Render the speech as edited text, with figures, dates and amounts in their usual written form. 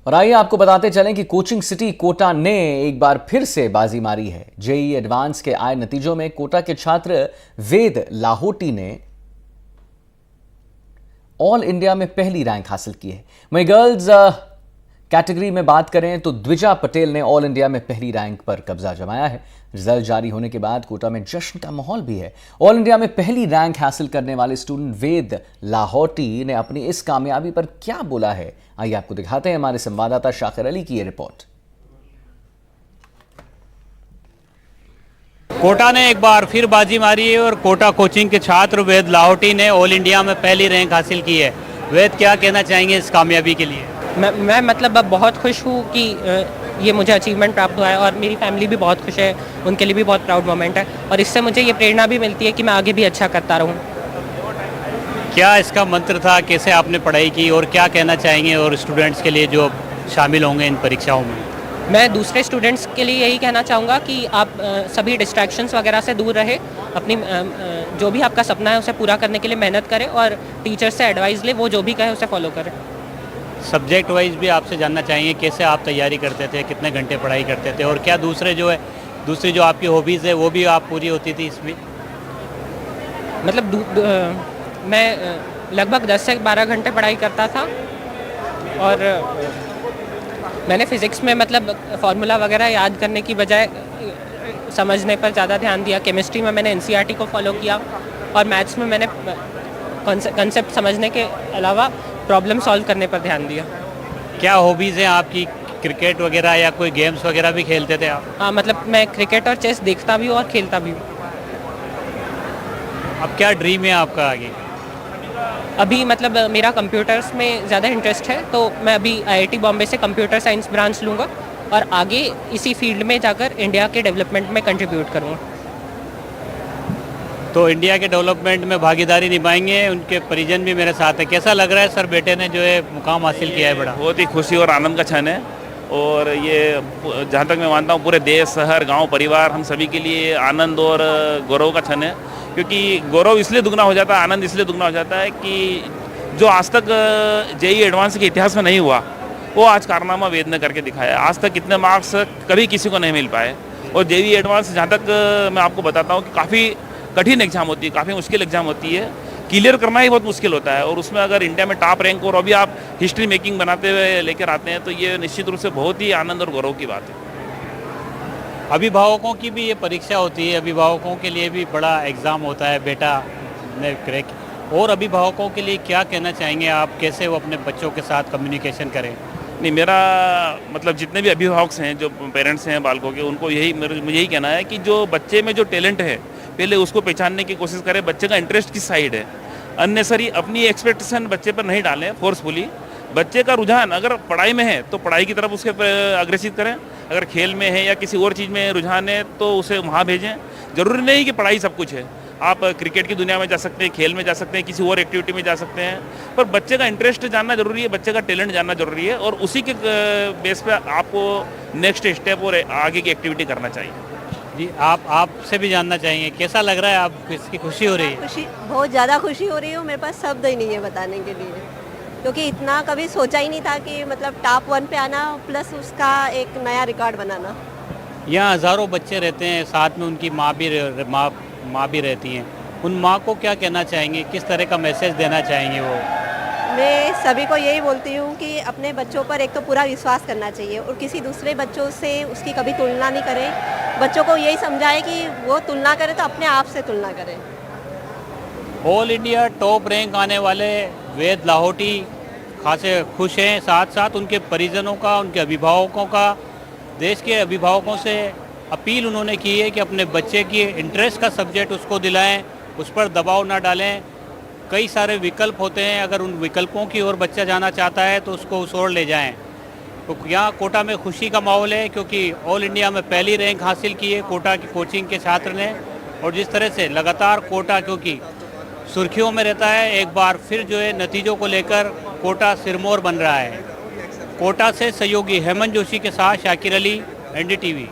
और आइए आपको बताते चलें कि कोचिंग सिटी कोटा ने एक बार फिर से बाजी मारी है। जेईई एडवांस के आए नतीजों में कोटा के छात्र वेद लाहोटी ने ऑल इंडिया में पहली रैंक हासिल की है। वहीं गर्ल्स कैटेगरी में बात करें तो द्विजा पटेल ने ऑल इंडिया में पहली रैंक पर कब्जा जमाया है। रिजल्ट जारी होने के बाद कोटा में जश्न का माहौल भी है। ऑल इंडिया में पहली रैंक हासिल करने वाले स्टूडेंट वेद लाहौटी ने अपनी इस कामयाबी पर क्या बोला है, आइए आपको दिखाते हैं हमारे संवाददाता शाकिर अली की ये रिपोर्ट। कोटा ने एक बार फिर बाजी मारी है और कोटा कोचिंग के छात्र वेद लाहौटी ने ऑल इंडिया में पहली रैंक हासिल की है। वेद, क्या कहना चाहेंगे इस कामयाबी के लिए? मैं मतलब अब बहुत खुश हूँ कि ये मुझे अचीवमेंट प्राप्त हुआ है और मेरी फैमिली भी बहुत खुश है, उनके लिए भी बहुत प्राउड मोमेंट है और इससे मुझे ये प्रेरणा भी मिलती है कि मैं आगे भी अच्छा करता रहूँ। क्या इसका मंत्र था, कैसे आपने पढ़ाई की और क्या कहना चाहेंगे और स्टूडेंट्स के लिए जो शामिल होंगे इन परीक्षाओं में? मैं दूसरे स्टूडेंट्स के लिए यही कहना चाहूँगा कि आप सभी डिस्ट्रैक्शंस वगैरह से दूर रहे, अपनी जो भी आपका सपना है उसे पूरा करने के लिए मेहनत करें और टीचर से एडवाइस ले, वो जो भी कहे उसे फॉलो करें। सब्जेक्ट वाइज भी आपसे जानना चाहेंगे, कैसे आप तैयारी करते थे, कितने घंटे पढ़ाई करते थे और क्या दूसरी जो आपकी हॉबीज़ है वो भी आप पूरी होती थी इसमें? मतलब मैं लगभग 10 से 12 घंटे पढ़ाई करता था और मैंने फ़िज़िक्स में मतलब फार्मूला वगैरह याद करने की बजाय समझने पर ज़्यादा ध्यान दिया। केमिस्ट्री में मैंने एनसीईआरटी को फॉलो किया और मैथ्स में मैंने कंसेप्ट समझने के अलावा प्रॉब्लम सॉल्व करने पर ध्यान दिया। क्या हॉबीज़ हैं आपकी? क्रिकेट वगैरह या कोई गेम्स वगैरह भी खेलते थे आप? हाँ, मतलब मैं क्रिकेट और चेस देखता भी हूँ और खेलता भी हूँ। अब क्या ड्रीम है आपका आगे? अभी मतलब मेरा कंप्यूटर्स में ज़्यादा इंटरेस्ट है, तो मैं अभी आईआईटी बॉम्बे से कंप्यूटर साइंस ब्रांच लूँगा और आगे इसी फील्ड में जाकर इंडिया के डेवलपमेंट में कंट्रीब्यूट करूँगा। तो इंडिया के डेवलपमेंट में भागीदारी निभाएंगे, उनके परिजन भी मेरे साथ है। कैसा लग रहा है सर, बेटे ने जो है मुकाम हासिल किया है? बड़ा बहुत ही खुशी और आनंद का क्षण है और ये जहाँ तक मैं मानता हूँ पूरे देश, शहर, गांव, परिवार, हम सभी के लिए आनंद और गौरव का क्षण है। क्योंकि गौरव इसलिए दुगना हो जाता है, आनंद इसलिए दुगना हो जाता है कि जो आज तक जेईई एडवांस के इतिहास में नहीं हुआ वो आज कारनामा वेद ने करके दिखाया। आज तक इतने मार्क्स कभी किसी को नहीं मिल पाए और जेईई एडवांस जहाँ तक मैं आपको बताता हूँ कि काफ़ी कठिन एग्जाम होती है, काफ़ी मुश्किल एग्जाम होती है, क्लियर करना ही बहुत मुश्किल होता है और उसमें अगर इंडिया में टॉप रैंक और अभी आप हिस्ट्री मेकिंग बनाते हुए लेकर आते हैं तो ये निश्चित रूप से बहुत ही आनंद और गौरव की बात है। अभिभावकों की भी ये परीक्षा होती है, अभिभावकों के लिए भी बड़ा एग्ज़ाम होता है, बेटा ने क्रैक, और अभिभावकों के लिए क्या कहना चाहेंगे आप, कैसे वो अपने बच्चों के साथ कम्युनिकेशन करें? नहीं, मेरा मतलब जितने भी अभिभावक हैं, जो पेरेंट्स हैं बालकों के, उनको मुझे यही कहना है कि जो बच्चे में जो टैलेंट है पहले उसको पहचानने की कोशिश करें। बच्चे का इंटरेस्ट किस साइड है, अननेसरी अपनी एक्सपेक्टेशन बच्चे पर नहीं डालें फोर्सफुली। बच्चे का रुझान अगर पढ़ाई में है तो पढ़ाई की तरफ उसके अग्रेसित करें, अगर खेल में है या किसी और चीज़ में रुझान है तो उसे वहाँ भेजें। ज़रूरी नहीं कि पढ़ाई सब कुछ है, आप क्रिकेट की दुनिया में जा सकते हैं, खेल में जा सकते हैं, किसी और एक्टिविटी में जा सकते हैं, पर बच्चे का इंटरेस्ट जानना जरूरी है, बच्चे का टैलेंट जानना जरूरी है और उसी के बेस पे आपको नेक्स्ट स्टेप और आगे की एक्टिविटी करना चाहिए। जी, आपसे भी जानना चाहेंगे, कैसा लग रहा है, आप इसकी खुशी हो रही है? खुशी, बहुत ज़्यादा खुशी हो रही है। मेरे पास शब्द ही नहीं है बताने के लिए, क्योंकि इतना कभी सोचा ही नहीं था कि मतलब टॉप 1 पे आना प्लस उसका एक नया रिकॉर्ड बनाना। यहाँ हज़ारों बच्चे रहते हैं, साथ में उनकी माँ भी रहती हैं। उन माँ को क्या कहना चाहेंगे, किस तरह का मैसेज देना चाहेंगे वो? मैं सभी को यही बोलती हूँ कि अपने बच्चों पर एक तो पूरा विश्वास करना चाहिए और किसी दूसरे बच्चों से उसकी कभी तुलना नहीं करें। बच्चों को यही समझाएं कि वो तुलना करें तो अपने आप से तुलना करें। ऑल इंडिया टॉप रैंक आने वाले वेद लाहौटी खासे खुश हैं, साथ साथ उनके परिजनों का, उनके अभिभावकों का, देश के अभिभावकों से अपील उन्होंने की है कि अपने बच्चे की इंटरेस्ट का सब्जेक्ट उसको दिलाएं, उस पर दबाव ना डालें। कई सारे विकल्प होते हैं, अगर उन विकल्पों की ओर बच्चा जाना चाहता है तो उसको उस ओर ले जाएं। तो यहाँ कोटा में खुशी का माहौल है क्योंकि ऑल इंडिया में पहली रैंक हासिल की है कोटा की कोचिंग के छात्र ने, और जिस तरह से लगातार कोटा क्योंकि सुर्खियों में रहता है, एक बार फिर जो है नतीजों को लेकर कोटा सिरमौर बन रहा है। कोटा से सहयोगी हेमंत जोशी के साथ शाकिर अली, एनडीटीवी।